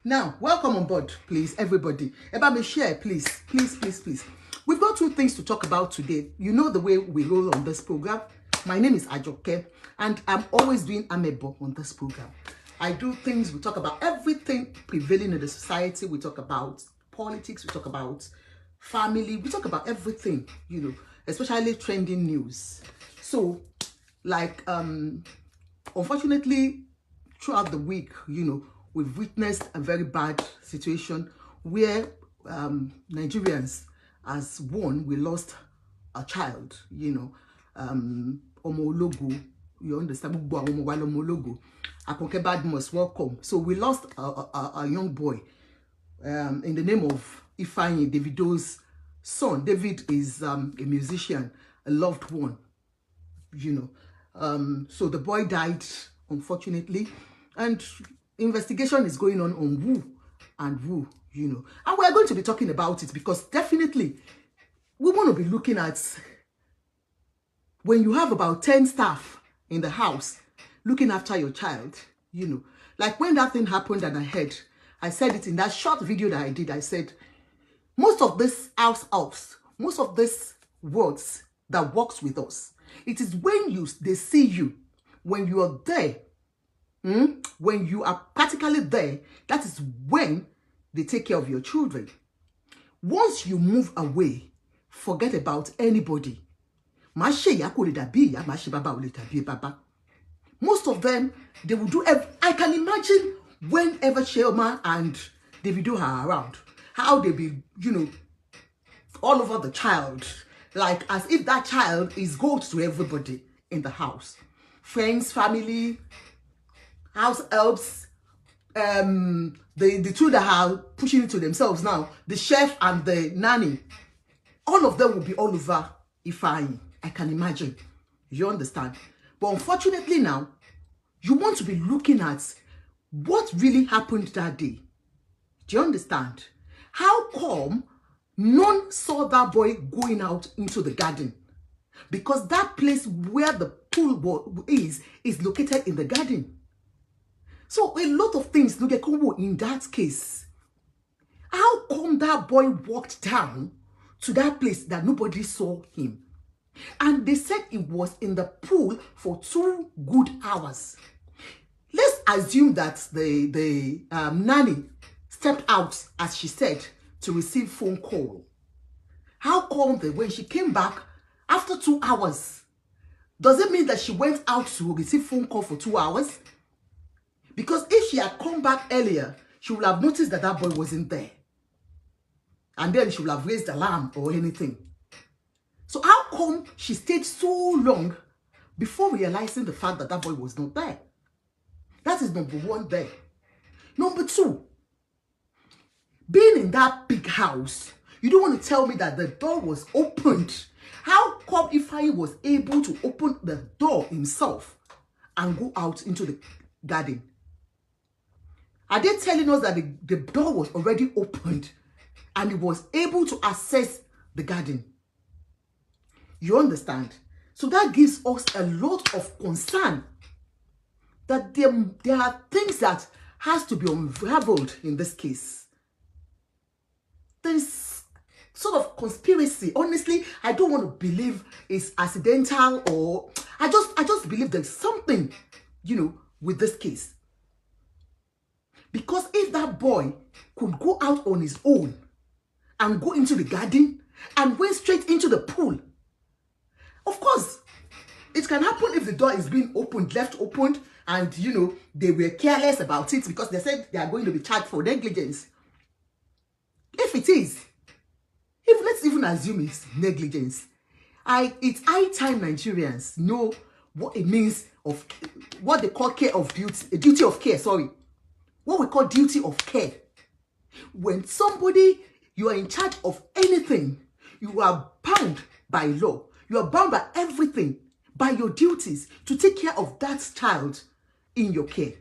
Now, welcome on board, please, everybody. About me share, please. We've got two things to talk about today. You know the way we roll on this program. My name is Ajoke, and I'm always doing amebo on this program. I do things, we talk about everything prevailing in the society. We talk about politics, we talk about family, we talk about everything, you know, especially trending news. So, like, unfortunately, throughout the week, you know, we've witnessed a very bad situation where Nigerians, as one, we lost a child, you know, Omologo, you understand, Omologo. Akonke Badmus, welcome. So we lost a young boy in the name of Ifeanyi, Davido's son. David is a musician, a loved one, you know. So the boy died, unfortunately, and investigation is going on who and who, you know. And we're going to be talking about it because definitely we want to be looking at when you have about 10 staff in the house looking after your child, you know. Like when that thing happened and I said it in that short video that I did, I said, most of this most of this words that works with us, it is when they see you, when you are there, when you are practically there, that is when they take care of your children. Once you move away, forget about anybody. Most of them, they will do, I can imagine whenever Sheoma and Davido are around, how they be, you know, all over the child, like as if that child is gold to everybody in the house. Friends, family, house helps, the two that are pushing it to themselves now, the chef and the nanny, all of them will be all over Ifeanyi. I can imagine. You understand? But unfortunately now, you want to be looking at what really happened that day. Do you understand? How come none saw that boy going out into the garden? Because that place where the pool is located in the garden. So a lot of things look in that case. How come that boy walked down to that place that nobody saw him? And they said it was in the pool for 2 good hours. Let's assume that the nanny stepped out, as she said, to receive phone call. How come that when she came back after 2 hours, does it mean that she went out to receive phone call for 2 hours? Because if she had come back earlier, she would have noticed that that boy wasn't there. And then she would have raised alarm or anything. So how come she stayed so long before realizing the fact that that boy was not there? That is number one there. Number two, being in that big house, you don't want to tell me that the door was opened. How come Ifeanyi was able to open the door himself and go out into the garden? Are they telling us that the door was already opened and he was able to access the garden? You understand? So that gives us a lot of concern that there are things that has to be unraveled in this case. There's sort of conspiracy. Honestly, I don't want to believe it's accidental, or I just believe there's something, you know, with this case. Because if that boy could go out on his own and go into the garden and went straight into the pool, of course, it can happen if the door is being opened, left opened, and, you know, they were careless about it because they said they are going to be charged for negligence. If it is, let's even assume it's negligence, it's high time Nigerians know what it means of what they call duty of care, sorry. What we call duty of care. When somebody, you are in charge of anything, you are bound by law. You are bound by everything, by your duties to take care of that child in your care.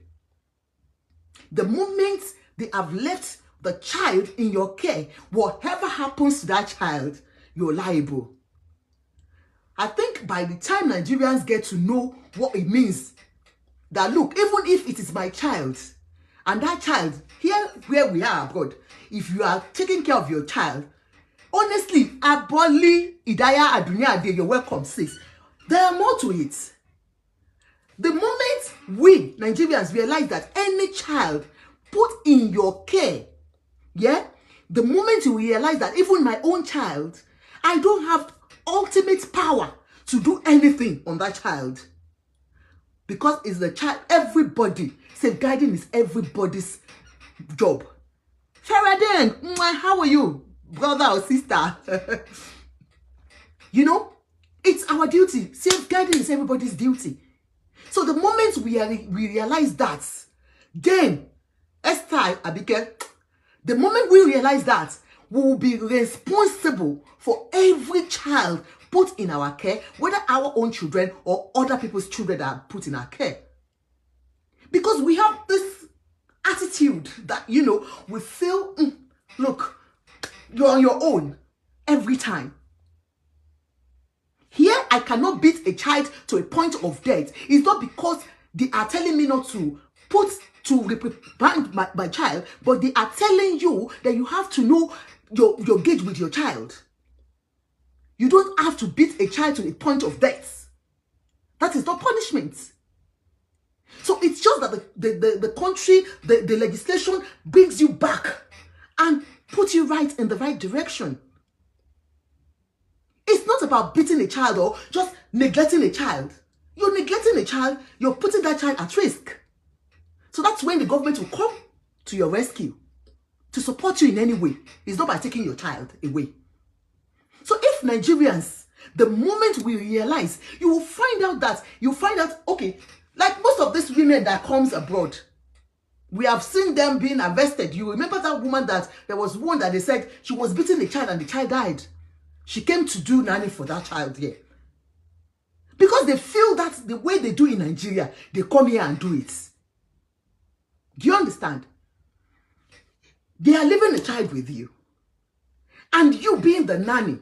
The moment they have left the child in your care, whatever happens to that child, you're liable. I think by the time Nigerians get to know what it means, that look, even if it is my child, and that child, here where we are abroad, if you are taking care of your child, honestly, Aboli, Idaya, Adunia, you're welcome, sis. There are more to it. The moment we, Nigerians, realize that any child put in your care, yeah, the moment you realize that even my own child, I don't have ultimate power to do anything on that child. Because it's the child, everybody, safeguarding is everybody's job. Faraday, how are you, brother or sister? You know, it's our duty. Safeguarding is everybody's duty. So the moment we realize that, then, Esther Abike, the moment we realize that, we will be responsible for every child put in our care, whether our own children or other people's children that are put in our care. Because we have this attitude that, you know, we feel, look, you're on your own every time. Here, I cannot beat a child to a point of death. It's not because they are telling me not to reprimand my child, but they are telling you that you have to know your gauge with your child. You don't have to beat a child to the point of death. That is not punishment. So it's just that the country, the legislation brings you back and puts you right in the right direction. It's not about beating a child or just neglecting a child. You're neglecting a child, you're putting that child at risk. So that's when the government will come to your rescue to support you in any way. It's not by taking your child away. So if Nigerians, the moment we realize, you will find out, okay, like most of these women that comes abroad, we have seen them being arrested. You remember that woman that there was one that they said she was beating a child and the child died. She came to do nanny for that child here. Because they feel that the way they do in Nigeria, they come here and do it. Do you understand? They are leaving a child with you. And you being the nanny,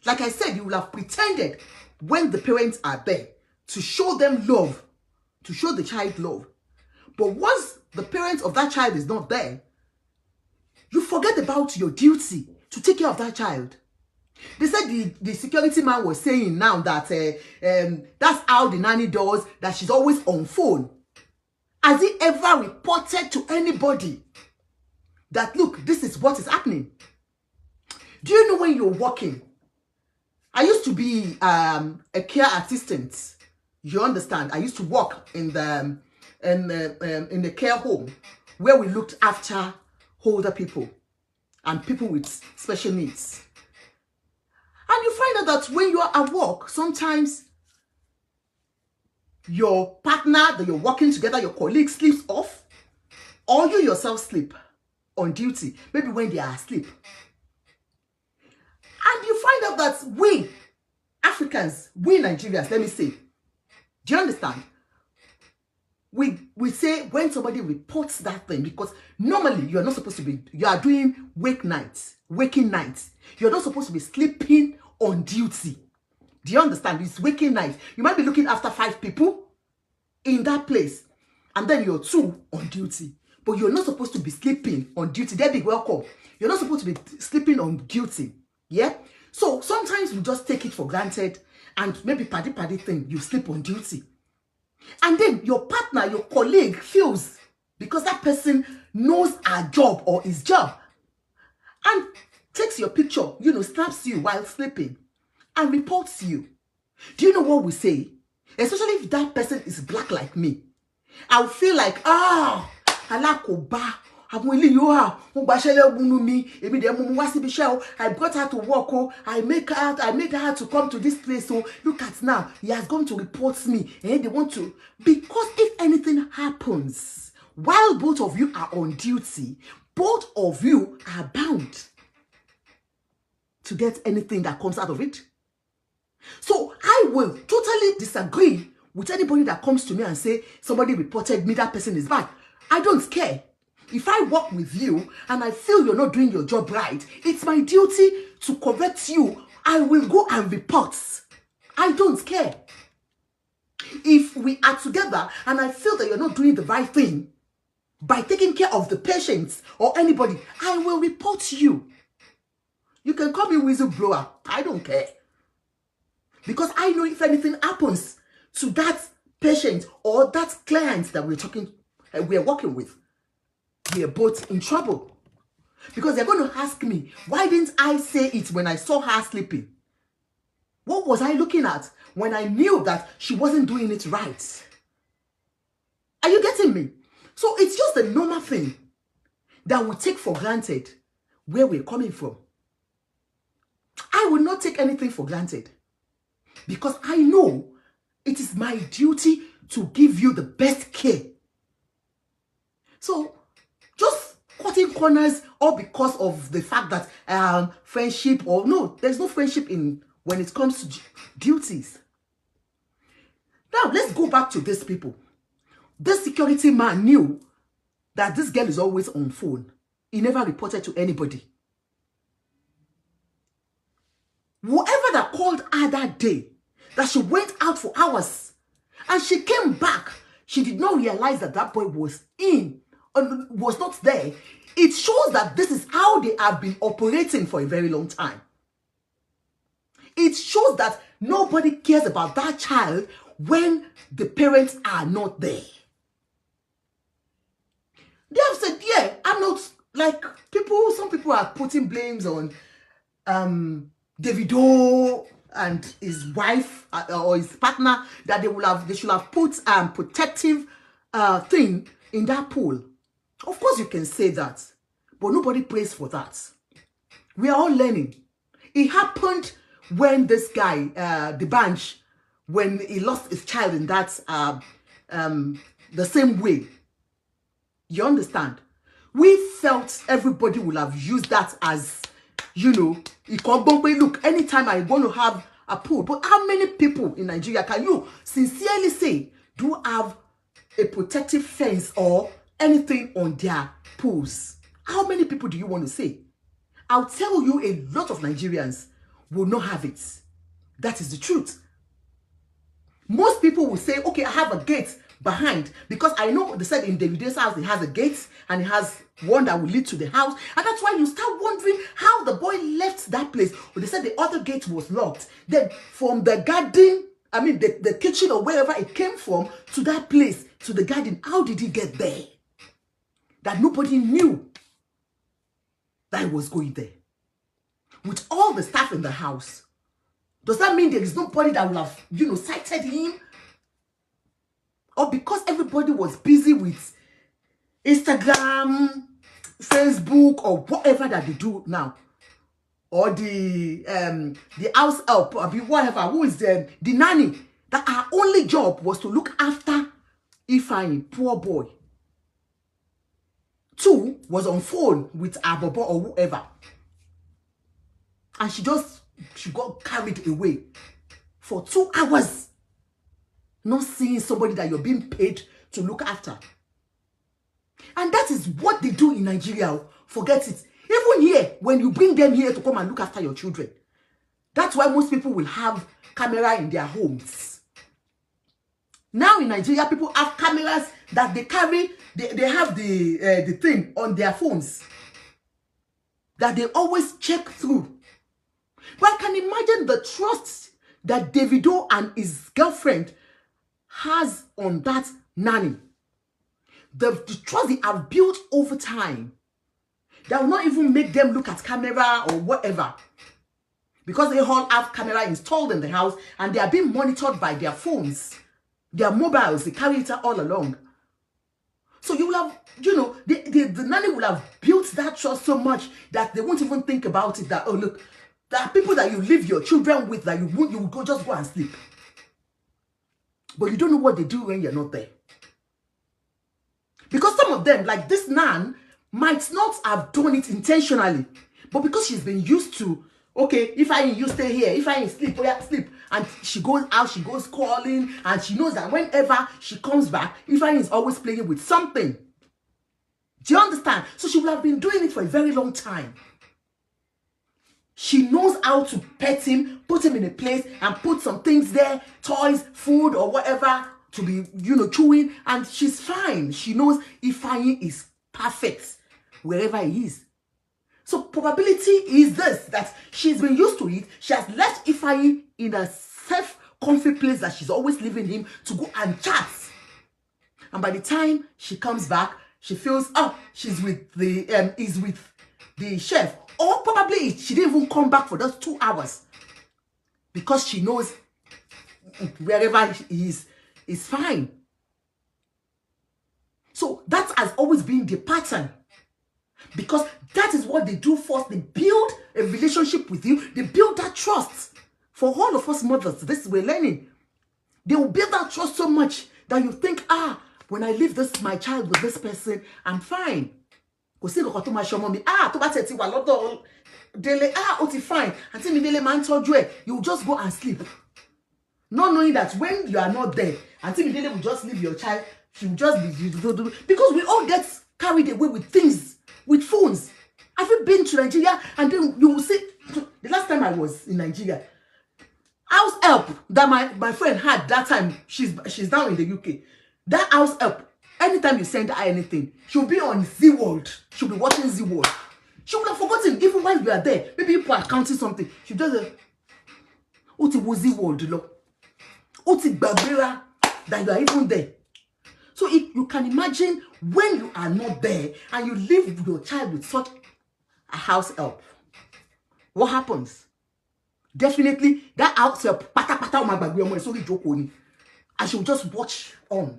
like I said, you will have pretended when the parents are there to show them love, to show the child love. But once the parents of that child is not there, you forget about your duty to take care of that child. They said the security man was saying now that that's how the nanny does, that she's always on phone. Has he ever reported to anybody that, look, this is what is happening? Do you know when you're working? I used to be a care assistant. You understand? I used to work in the care home where we looked after older people and people with special needs. And you find out that when you are at work, sometimes your partner that you're working together, your colleague sleeps off, or you yourself sleep on duty, maybe when they are asleep. And you find out that we Africans, we Nigerians, let me say, do you understand? We say when somebody reports that thing, because normally you are not supposed to be, you are doing waking nights. You're not supposed to be sleeping on duty. Do you understand? It's waking night. You might be looking after 5 people in that place, and then you're 2 on duty. But you're not supposed to be sleeping on duty. They're big welcome. You're not supposed to be sleeping on duty. Yeah? So sometimes we just take it for granted, and maybe paddy thing, you sleep on duty. And then your partner, your colleague feels, because that person knows her job or his job, and takes your picture, you know, snaps you while sleeping and reports you. Do you know what we say? Especially if that person is black like me. I'll feel like, alakoba. I brought her to work. I made her to come to this place. So look at now, he has gone to report me. And they want to, because if anything happens while both of you are on duty, both of you are bound to get anything that comes out of it. So I will totally disagree with anybody that comes to me and say, somebody reported me, that person is bad. I don't care. If I work with you and I feel you're not doing your job right, it's my duty to correct you. I will go and report. I don't care. If we are together and I feel that you're not doing the right thing, by taking care of the patients or anybody, I will report you. You can call me whistleblower. I don't care. Because I know if anything happens to that patient or that client that we're working with, we are both in trouble. Because they're going to ask me, why didn't I say it when I saw her sleeping? What was I looking at when I knew that she wasn't doing it right? Are you getting me? So it's just a normal thing that we take for granted where we're coming from. I will not take anything for granted because I know it is my duty to give you the best care. So just cutting corners all because of the fact that friendship or no, there's no friendship when it comes to duties. Now let's go back to these people. This security man knew that this girl is always on phone. He never reported to anybody. Whoever that called her that day, that she went out for hours, and she came back, she did not realize that that boy was not there. It shows that this is how they have been operating for a very long time. It shows that nobody cares about that child when the parents are not there. They have said, yeah, I'm not like some people are putting blames on Davido and his wife or his partner that they should have put protective thing in that pool. Of course you can say that, but nobody prays for that. We are all learning. It happened when this guy, the Banch, when he lost his child in that the same way. You understand? We felt everybody will have used that as, you know, look, anytime I want to have a pool. But how many people in Nigeria can you sincerely say do have a protective fence or anything on their pools? How many people do you want to say? I'll tell you, a lot of Nigerians will not have it. That is the truth. Most people will say, okay, I have a gate behind, because I know they said in Davido's house he has a gate and he has one that will lead to the house, and that's why you start wondering how the boy left that place. But they said the other gate was locked. Then from the garden, I mean the kitchen or wherever it came from to that place, to the garden, how did he get there? That nobody knew that he was going there. With all the staff in the house, does that mean there is nobody that will have, you know, sighted him? Or because everybody was busy with Instagram, Facebook, or whatever that they do now, or the house help, or whatever, who is the nanny, that our only job was to look after Ifeanyi, poor boy. 2 was on phone with Abobo or whoever, and she got carried away for 2 hours. Not seeing somebody that you're being paid to look after. And that is what they do in Nigeria. Forget it. Even here, when you bring them here to come and look after your children, that's why most people will have camera in their homes. Now in Nigeria, people have cameras that they carry. They have the thing on their phones that they always check through. But I can imagine the trust that Davido and his girlfriend has on that nanny. The trust they have built over time that will not even make them look at camera or whatever, because they all have camera installed in the house and they are being monitored by their phones, their mobiles. They carry it all along. So you will have, you know, the nanny will have built that trust so much that they won't even think about it, that, oh look, there are people that you leave your children with that you will go just go and sleep. But you don't know what they do when you're not there. Because some of them, like this nan, might not have done it intentionally. But because she's been used to, okay, if you stay here, if I sleep, oh yeah, sleep. And she goes out, she goes calling, and she knows that whenever she comes back, Ifeanyi is always playing with something. Do you understand? So she will have been doing it for a very long time. She knows how to pet him, put him in a place, and put some things there, toys, food, or whatever, to be, chewing, and she's fine. She knows Ifeanyi is perfect wherever he is. So probability is this, that she's been used to it. She has left Ifeanyi in a safe, comfy place that she's always leaving him to go and chat. And by the time she comes back, she feels, she's with the chef. Or probably she didn't even come back for those 2 hours. Because she knows wherever he is fine. So that has always been the pattern. Because that is what they do first. They build a relationship with you. They build that trust. For all of us mothers, this we're learning. They will build that trust so much that you think, when I leave my child with this person, I'm fine. Fine. Until you just go and sleep. Not knowing that when you are not there, until you will just leave your child, she will just be, because we all get carried away with things, with phones. Have you been to Nigeria? And then you will see, the last time I was in Nigeria, house help that my friend had that time, she's now in the UK. That house help, anytime you send her anything, she'll be on Z-World. She'll be watching Z-World. She would have forgotten, even while you are there. Maybe people are counting something. She does a Z-World, Oti Babera, that you are even there. So if you can imagine when you are not there and you live with your child with such a house help, what happens? Definitely that house help, and she will just watch on.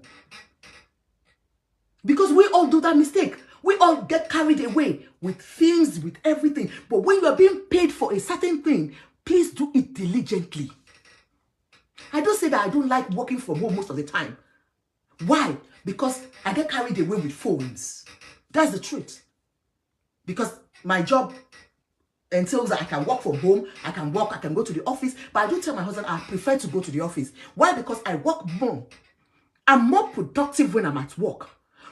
Because we all do that mistake. We all get carried away with things, with everything. But when you are being paid for a certain thing, please do it diligently. I don't say that I don't like working from home most of the time. Why? Because I get carried away with phones. That's the truth. Because my job entails that I can work from home, I can go to the office, but I do tell my husband I prefer to go to the office. Why? Because I work more. I'm more productive when I'm at work.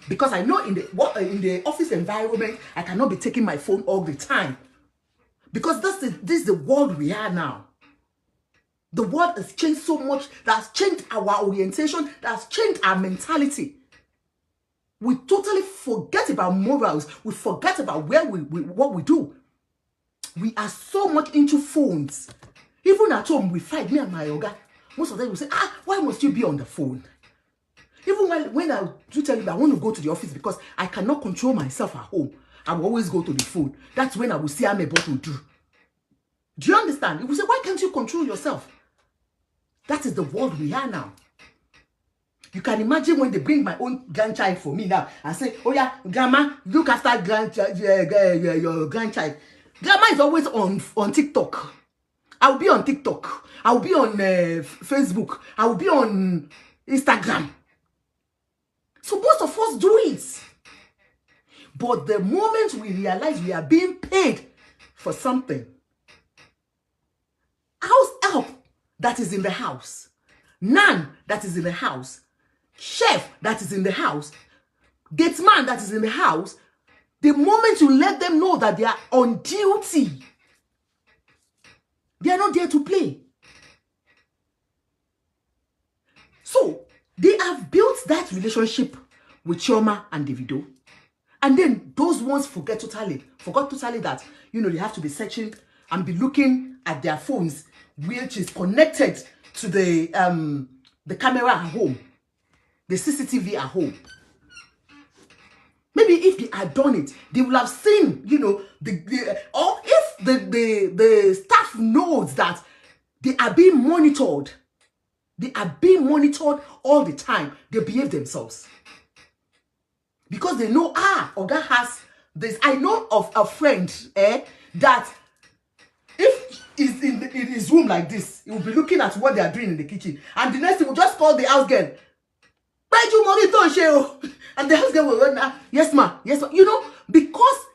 Because I know in the office environment, I cannot be taking my phone all the time. Because this is the world we are now. The world has changed so much, that has changed our orientation, that has changed our mentality. We totally forget about morals. We forget about what we do. We are so much into phones. Even at home, we fight, me and my yoga. Most of them will say, why must you be on the phone? Even when I do tell you that I want to go to the office because I cannot control myself at home, I will always go to the phone. That's when I will see I'm able to do. Do you understand? You will say, why can't you control yourself? That is the world we are now. You can imagine when they bring my own grandchild for me now and say, oh yeah, grandma, look after your grandchild. Grandma is always on TikTok. I'll be on TikTok. I'll be on Facebook. I'll be on Instagram. So most of us do it. But the moment we realize we are being paid for something, house help that is in the house, nan that is in the house, chef that is in the house, gate man that is in the house, the moment you let them know that they are on duty, they are not there to play. So they have built that relationship with Chioma and Davido. And then those ones forgot totally that, they have to be searching and be looking at their phones, which is connected to the camera at home, the CCTV at home. Maybe if they had done it, they would have seen, or if the staff knows that they are being monitored, all the time, they behave themselves. Because they know, Oga has this. I know of a friend that if he's in his room like this, he will be looking at what they are doing in the kitchen. And the next thing will just call the house girl. And the house girl will run, yes ma, because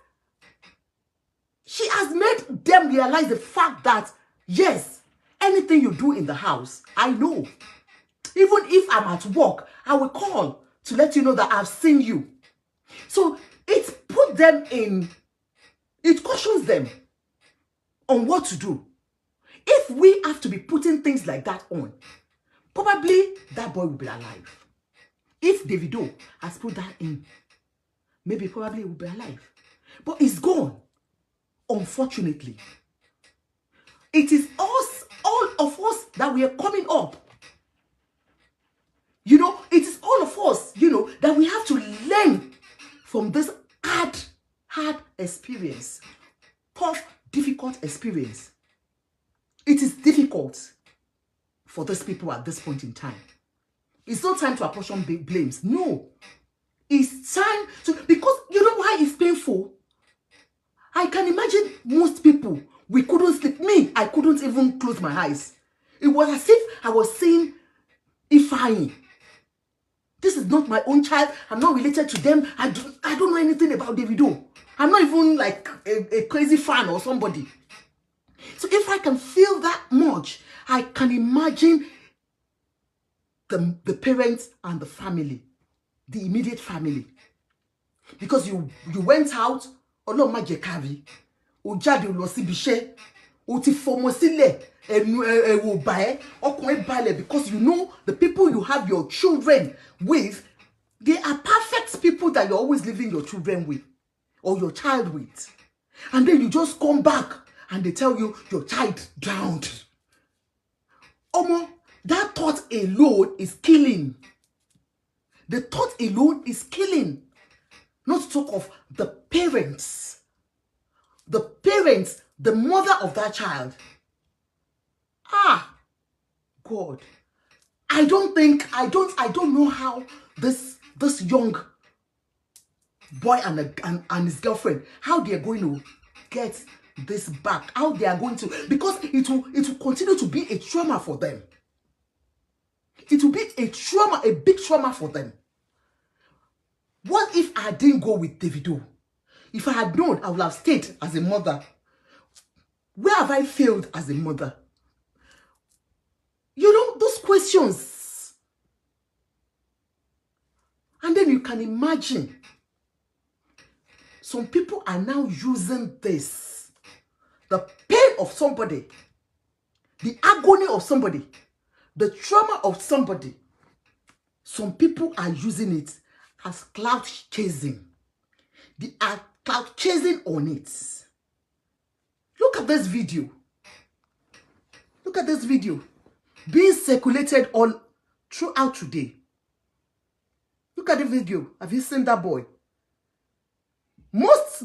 she has made them realize the fact that, yes, anything you do in the house, I know. Even if I'm at work, I will call to let you know that I've seen you. So it cautions them on what to do. If we have to be putting things like that on, probably that boy will be alive. If Davido has put that in, maybe probably he will be alive. But it's gone, unfortunately. It is us, all of us, that we are coming up. You know, it is all of us, you know, that we have to learn from this hard experience. Tough, difficult experience. It is difficult for these people at this point in time. It's not time to apportion blames. No. It's time to, because you know why it's painful? I can imagine most people, we couldn't sleep. Me, I couldn't even close my eyes. It was as if I was seeing Ifeanyi. This is not my own child. I'm not related to them. I don't know anything about Davido. I'm not even like a crazy fan or somebody. So if I can feel that much, I can imagine the parents and the family, the immediate family. Because you went out, Ọlọ́run má jẹ́ ká rí, ó jáde lọ síbi iṣẹ́, ó ti fọmọ sílẹ̀, ẹ̀rù bà ẹ́, ọkàn ẹ balẹ̀, because you know the people you have your children with, they are perfect people that you're always leaving your children with or your child with. And then you just come back and they tell you your child drowned. Omo, that thought alone is killing. The thought alone is killing. Not to talk of the parents. The parents, the mother of that child. Ah, God. I don't know how this young boy and his girlfriend, how they are going to get this back. How they are going to, because it will continue to be a trauma for them. It will be a trauma, a big trauma for them. What if I didn't go with Davido? If I had known, I would have stayed as a mother. Where have I failed as a mother? You know, those questions. And then you can imagine, some people are now using this. The pain of somebody, the agony of somebody, the trauma of somebody. Some people are using it as cloud chasing. They are cloud chasing on it. Look at this video. Look at this video being circulated all throughout today. Look at the video. Have you seen that boy? Most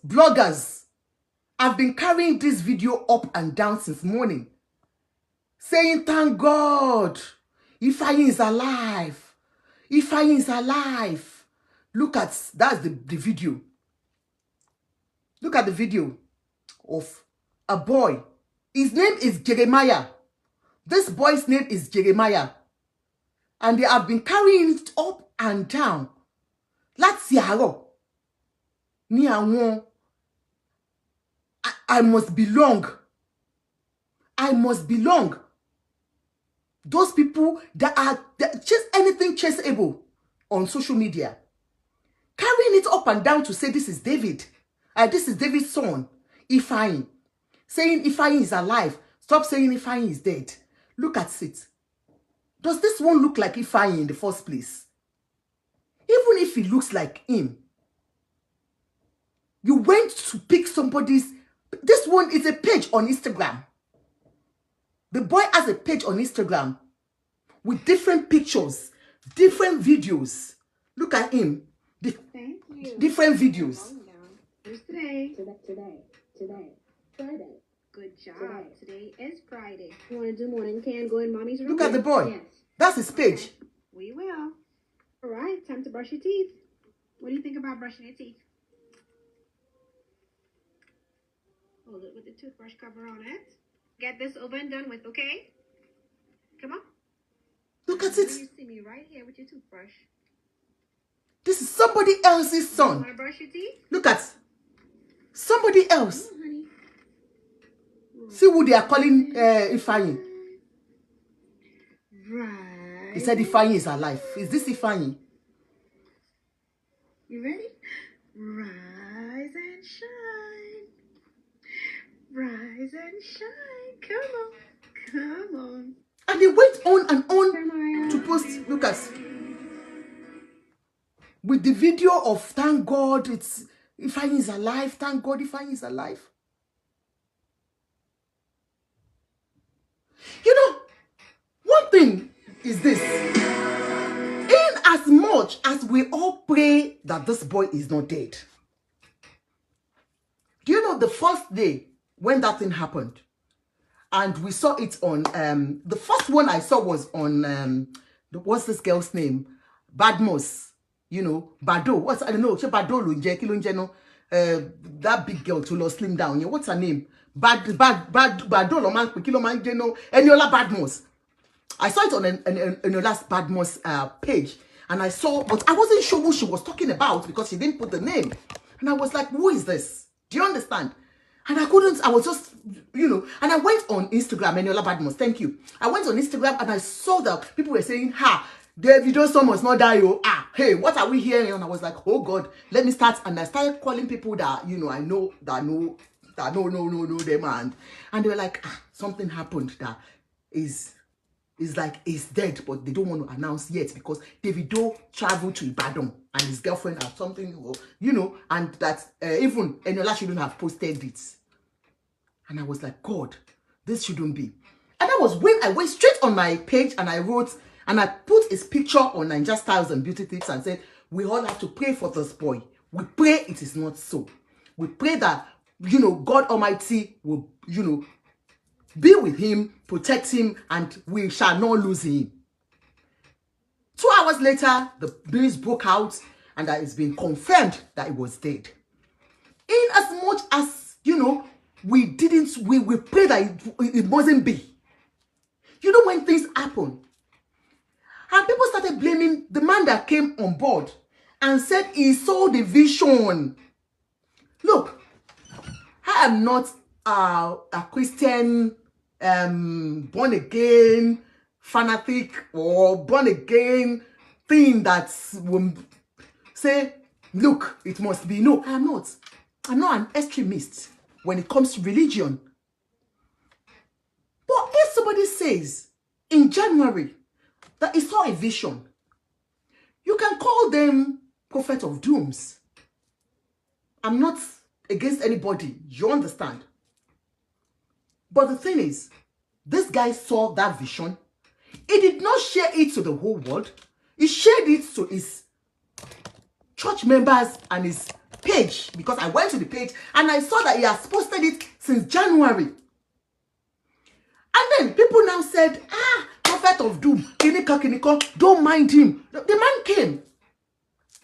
bloggers have been carrying this video up and down since morning, saying, thank God, Ifeanyi is alive. Ifeanyi is alive. Look at, that's the video. Look at the video of a boy. His name is Jeremiah. This boy's name is Jeremiah. And they have been carrying it up and down. Láti àárọ̀. Ní àwọn, I must belong. I must belong. Those people that chase anything chaseable on social media, carrying it up and down to say this is David. This is David's son, Ifeanyi. Saying Ifeanyi is alive. Stop saying Ifeanyi is dead. Look at it. Does this one look like Ifeanyi in the first place? Even if he looks like him, you went to pick somebody's. This one is a page on Instagram. The boy has a page on Instagram with different pictures, different videos. Look at him. Different videos. Today. Friday. Good job. Today is Friday. You want to do morning can go in mommy's room? Look at the boy. Yes. That's his page. Okay. We will. All right, time to brush your teeth. What do you think about brushing your teeth? Hold it with the toothbrush cover on it. Get this over and done with, okay? Come on. Look at it. You see me right here with your toothbrush. This is somebody else's son. You want to brush your teeth? Look at somebody else. Oh, honey. See who they are calling Ifeanyi. Right. He said Ifeanyi is alive. Is this Ifeanyi? You ready? Rise and shine. Rise and shine. Come on. Come on. And he went on and on to post, look at, with the video of thank God it's Ifeanyi is alive, thank God Ifeanyi is alive. You know, one thing is this. In as much as we all pray that this boy is not dead, do you know the first day when that thing happened, and we saw it on, the first one I saw was on, what's this girl's name? Badmos, you know, Bado. What's, I don't know, Bado Lunje, Kilunjeno, that big girl to slim down. Yeah, what's her name? Bado Loman, Kiloman, Jeno, Eniola Badmos. I saw it on Eniola's Badmos page, and I saw, but I wasn't sure who she was talking about because she didn't put the name. And I was like, who is this? Do you understand? And I couldn't, I was just, you know, and I went on Instagram, Eniola Badmos, thank you. I went on Instagram and I saw that people were saying, ha, Davido son must not die, oh, ah, hey, what are we hearing? And I was like, oh God, let me start. And I started calling people that, you know, I know, that know them. And they were like, ah, something happened that is like, he's dead, but they don't want to announce yet because Davido traveled to Ibadan and his girlfriend had something, you know, and that even Eniola shouldn't have posted it. And I was like, God, this shouldn't be. And that was when I went straight on my page and I wrote, and I put his picture on Ninja Styles and Beauty Tips and said, we all have to pray for this boy. We pray it is not so. We pray that, you know, God Almighty will, you know, be with him, protect him, and we shall not lose him. 2 hours later, the news broke out, and that it's been confirmed that he was dead. In as much as, you know, we pray that it mustn't be. You know, when things happen, and people started blaming the man that came on board and said he saw the vision. Look, I am not a Christian, born again fanatic or born again thing that will say, look, it must be. No, I am not. I'm not an extremist when it comes to religion. But if somebody says in January that he saw a vision, you can call them prophet of dooms. I'm not against anybody, you understand? But the thing is, this guy saw that vision. He did not share it to the whole world. He shared it to his church members and his page, because I went to the page and I saw that he has posted it since January. And then people now said, ah, prophet of doom, Kinika, don't mind him. The man came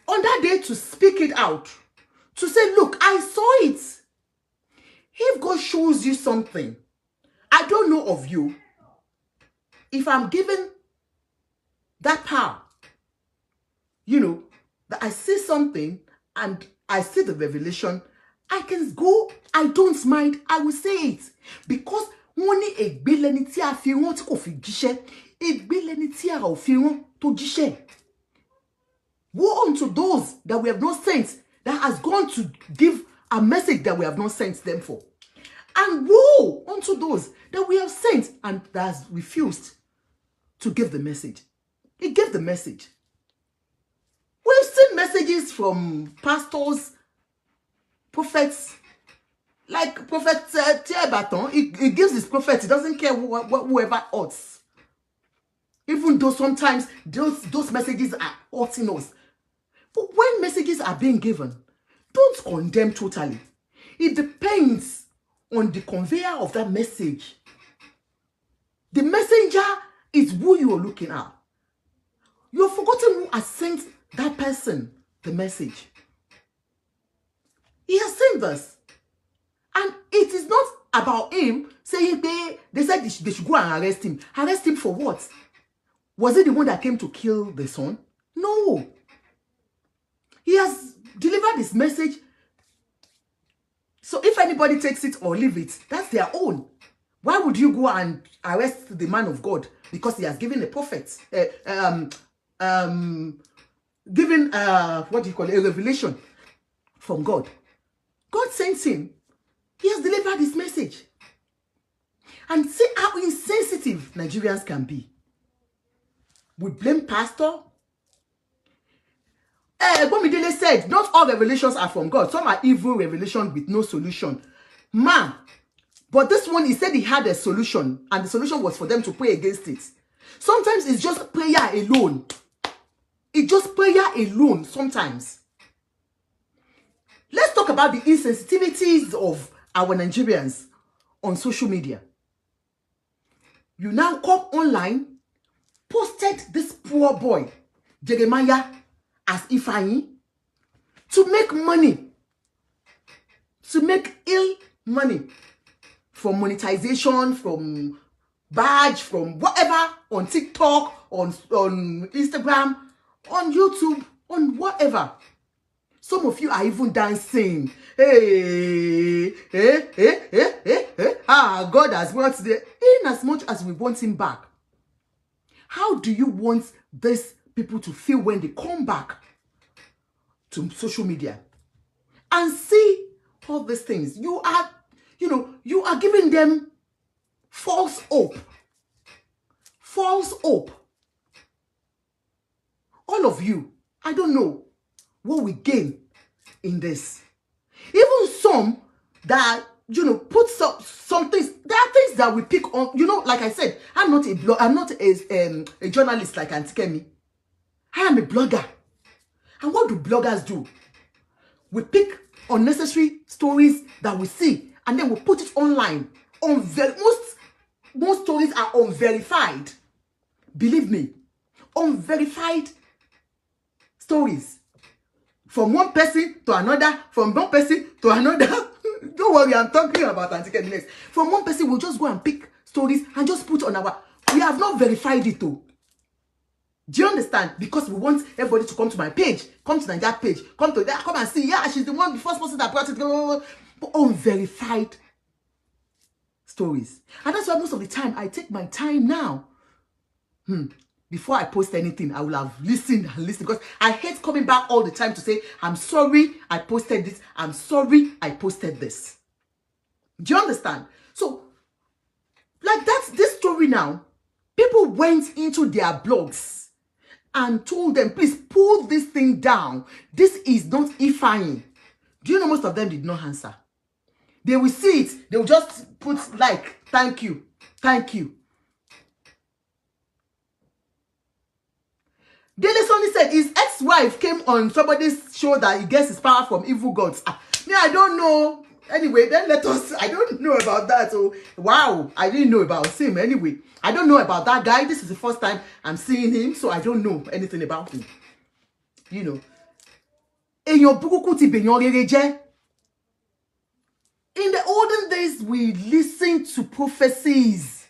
on that day to speak it out, to say, look, I saw it. If God shows you something, I don't know of you, if I'm given that power, you know, that I see something and I see the revelation, I can go, I don't mind, I will say it. Because money egbeleni tí a fi wọ́n tí kò fi jíṣẹ́, egbeleni tí a ò fi wọ́n tó jíṣẹ́. Woe unto those that we have not sent, that has gone to give a message that we have not sent them for. And woe unto those that we have sent and that has refused to give the message. He gave the message. We've seen messages from pastors, prophets, like Prophet Baton. He gives his prophet. He doesn't care whoever odds. Even though sometimes those messages are hurting us. But when messages are being given, don't condemn totally. It depends on the conveyor of that message. The messenger is who you are looking at. You have forgotten who has sent that person the message. He has sent this. And it is not about him saying they said they should go and arrest him. Arrest him for what? Was it the one that came to kill the son? No. He has delivered his message. So if anybody takes it or leave it, that's their own. Why would you go and arrest the man of God because he has given a prophet, given what do you call it, a revelation from God? God sent him. He has delivered his message. And see how insensitive Nigerians can be. We blame pastor. Bomidele said, not all revelations are from God. Some are evil revelations with no solution. Man, but this one, he said he had a solution, and the solution was for them to pray against it. Sometimes it's just prayer alone. It's just prayer alone sometimes. Let's talk about the insensitivities of our Nigerians on social media. You now come online, posted this poor boy, Jeremiah, as Ifeanyi, to make money, to make ill money from monetization, from badge, from whatever, on TikTok, on Instagram, on YouTube, on whatever. Some of you are even dancing. Hey, hey, hey, hey, hey, hey. Ah, God has brought the, in as much as we want him back. How do you want these people to feel when they come back to social media and see all these things? You are, you are giving them false hope. False hope. All of you, I don't know what we gain in this. Even some that, put some things. There are things that we pick on. Like I said, I'm not a journalist like Auntie Kemi. I am a blogger. And what do bloggers do? We pick unnecessary stories that we see, and then we put it online. Most stories are unverified. Believe me, unverified stories. From one person to another, from one person to another. Don't worry, I'm talking about Auntie Kemi next. From one person, we'll just go and pick stories and just put on our... We have not verified it though. Do you understand? Because we want everybody to come to my page, come to that page, come to that, come and see, yeah, she's the first person that brought it. But unverified stories. And that's why most of the time, I take my time now. Before I post anything, I will have listened and listened, because I hate coming back all the time to say, I'm sorry I posted this. I'm sorry I posted this. Do you understand? So, like that's this story now. People went into their blogs and told them, please pull this thing down. This is not Ifeanyi. Do you know most of them did not answer? They will see it. They will just put like, thank you. Thank you. Dele Sonny said his ex-wife came on somebody's show that he gets his power from evil gods. Yeah, I don't know. Anyway, then I don't know about that. So, wow, I didn't know about him. Anyway, I don't know about that guy. This is the first time I'm seeing him, so I don't know anything about him. In the olden days, we listened to prophecies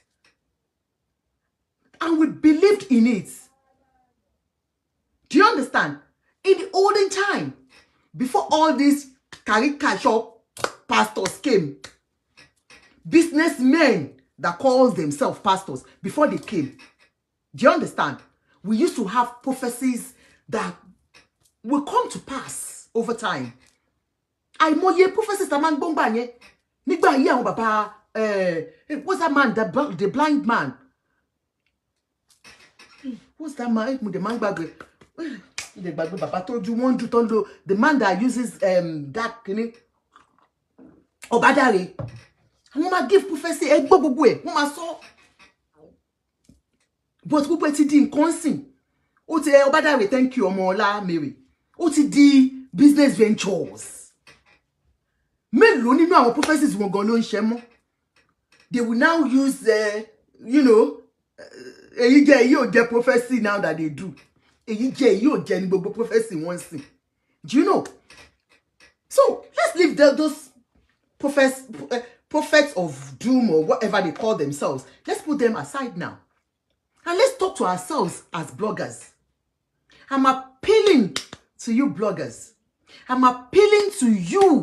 and we believed in it. Do you understand? In the olden time, before all these caricature pastors came, businessmen that calls themselves pastors, before they came, do you understand? We used to have prophecies that will come to pass over time. Àìmọye prophecies that man bomba nye. Nígbà yí àwọn bàbá, what's that man, the blind man? What's that man? The man bagwe. The man that uses that Obadare. Wọ́n máa give prophecy gbọ́ gbogbo ẹ̀. Wọ́n máa sọ. But gbogbo ẹ̀ ti di nǹkan sìn. Ó ti Obadare, thank you ọmọ Ọlá Mary. Ó ti di business ventures. Mélòó nínú àwọn prophecies wọn gan ló ń ṣe mọ́. They will now use èyí jẹ́ prophecy now that they do. Èyí jẹ́ ní gbogbo prophecy wọ́n sìn. Do you know? So let's leave those prophets of doom or whatever they call themselves. Let's put them aside now. And let's talk to ourselves as bloggers. I'm appealing to you bloggers. I'm appealing to you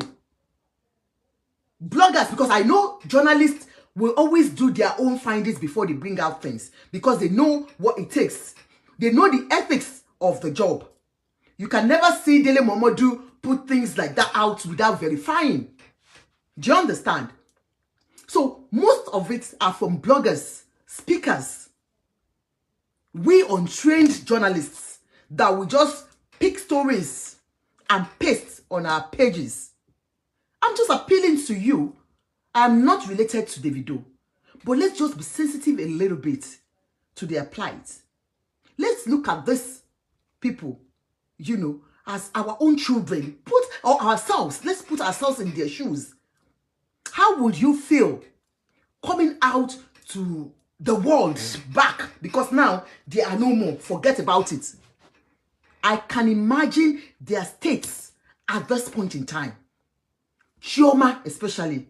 bloggers, because I know journalists will always do their own findings before they bring out things, because they know what it takes. They know the ethics of the job. You can never see Dele Momodu put things like that out without verifying. Do you understand? So most of it are from bloggers, speakers, we untrained journalists that will just pick stories and paste on our pages. I'm just appealing to you. I'm not related to Davido, but let's just be sensitive a little bit to their plight. Let's look at these people, you know, as our own children. Let's put ourselves in their shoes. How would you feel coming out to the world back? Because now they are no more. Forget about it. I can imagine their states at this point in time. Chioma especially.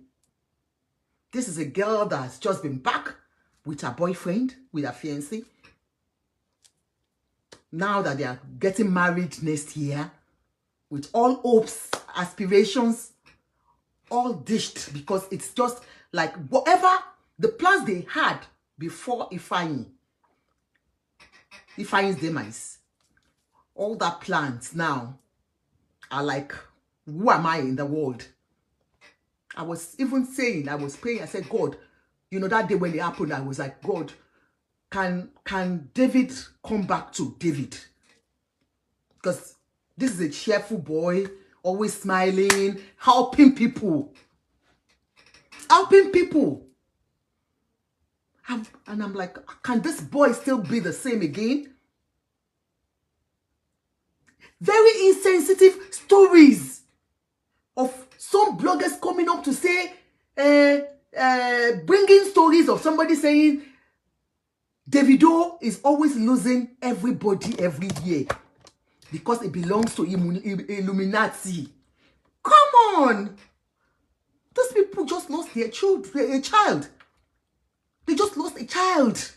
This is a girl that has just been back with her boyfriend, with her fiancé. Now that they are getting married next year, with all hopes, aspirations, all dished, because it's just like whatever the plans they had before Ifeanyi's demise. All that plans now are like, who am I in the world? I was even saying, I was praying, I said, God, you know, that day when it happened, I was like, God, can David come back to David? Because this is a cheerful boy, always smiling, helping people. Helping people. And I'm like, can this boy still be the same again? Very insensitive stories of some bloggers coming up to say, bringing stories of somebody saying, Davido is always losing everybody every year because it belongs to Illuminati. Come on! Those people just lost their child. They just lost a child.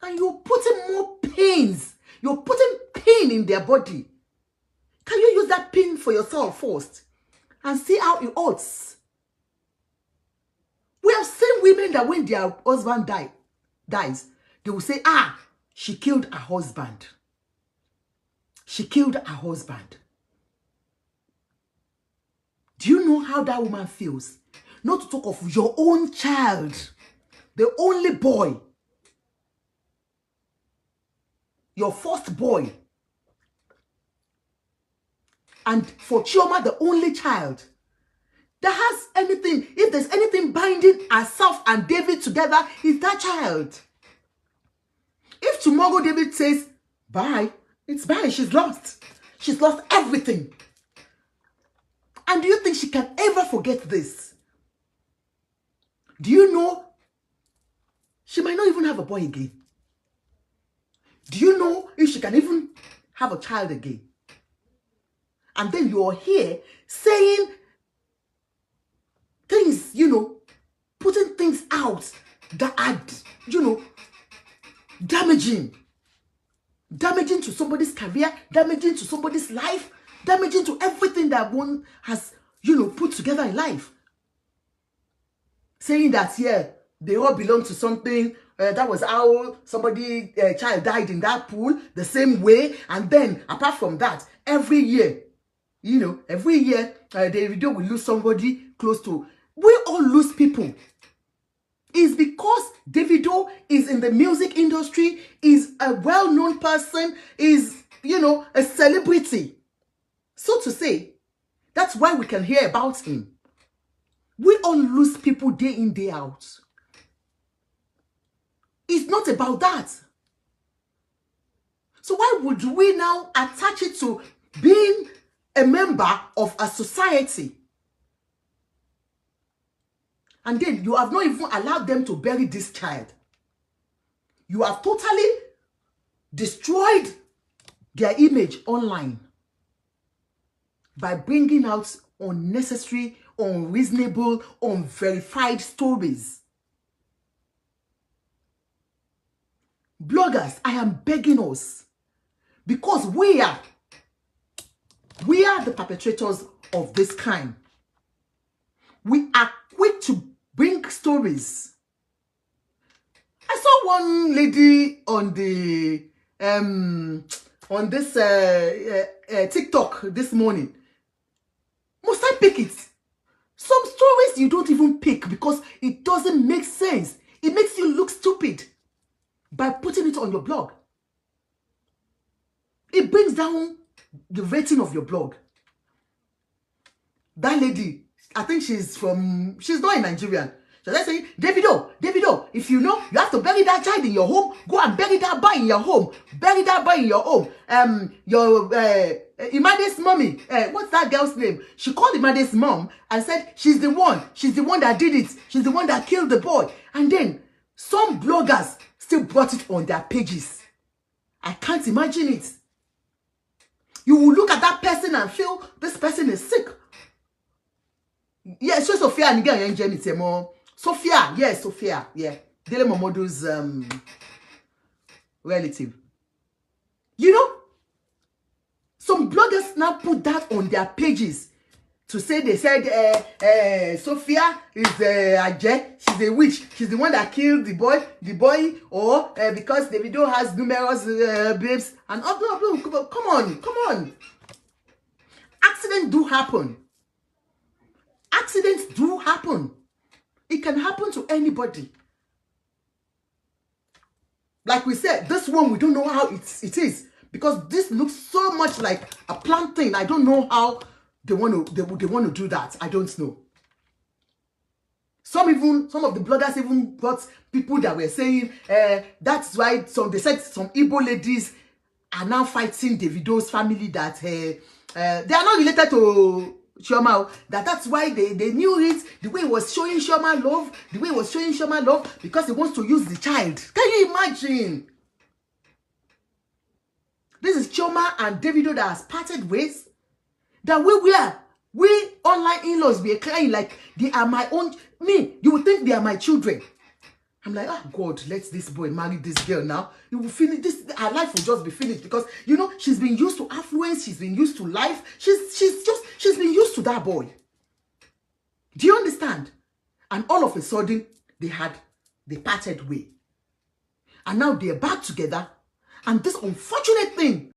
And you're putting more pains. You're putting pain in their body. Can you use that pain for yourself first? And see how it hurts. We have seen women that when their husband dies, they will say, she killed her husband. She killed her husband. Do you know how that woman feels? Not to talk of your own child, the only boy, your first boy. And for Chioma, the only child that has anything, if there's anything binding herself and David together, is that child. If tomorrow David says, bye, it's bye, she's lost. She's lost everything. And do you think she can ever forget this? Do you know she might not even have a boy again? Do you know if she can even have a child again? And then you're here saying things, you know, putting things out that are, you know, damaging to somebody's career, damaging to somebody's life, damaging to everything that one has, you know, put together in life. Saying that, yeah, they all belong to something. That was how somebody, child died in that pool, the same way. And then, apart from that, every year, you know, every year, Davido will lose somebody close to. We all lose people. It's because Davido is in the music industry, is a well-known person, is, you know, a celebrity. So to say, that's why we can hear about him. We all lose people day in, day out. It's not about that. So why would we now attach it to being a member of a society? And then you have not even allowed them to bury this child. You have totally destroyed their image online by bringing out unnecessary, unreasonable, unverified stories. Bloggers, I am begging us, because we are the perpetrators of this crime. We are quick to bring stories. I saw one lady on the on this TikTok this morning. Must I pick it? Some stories you don't even pick because it doesn't make sense. It makes you look stupid by putting it on your blog. It brings down the rating of your blog. That lady, I think she's not a Nigerian. So let's say, Davido, if you know, you have to bury that child in your home, go and bury that boy in your home. Bury that boy in your home. Imade's mommy, what's that girl's name? She called Imade's mom and said, she's the one that did it. She's the one that killed the boy. And then some bloggers still brought it on their pages. I can't imagine it. You will look at that person and feel this person is sick. Yeah, so Sophia and again Jenny Temo. Sophia, yes, Sophia, yeah. Dele Momodu's relative. You know, some bloggers now put that on their pages to say they said Sophia is Aje, she's a witch, she's the one that killed the boy, or because Davido has numerous babes and come on. Accidents do happen. Accidents do happen. It can happen to anybody. Like we said, this one, we don't know how it is. Because this looks so much like a plant thing. I don't know how they want to do that. I don't know. Some of the bloggers even got people that were saying that's why they said some Igbo ladies are now fighting Davido's family that they are not related to Chioma, that's why they knew it, the way he was showing Chioma love, because he wants to use the child. Can you imagine? This is Chioma and Davido that has parted ways. That we online in-laws be crying like they are my own. You would think they are my children. I'm like, oh God, let this boy marry this girl now. You will finish this. Her life will just be finished because you know she's been used to affluence. She's been used to life. She's been used to that boy. Do you understand? And all of a sudden they parted way, and now they're back together. And this unfortunate thing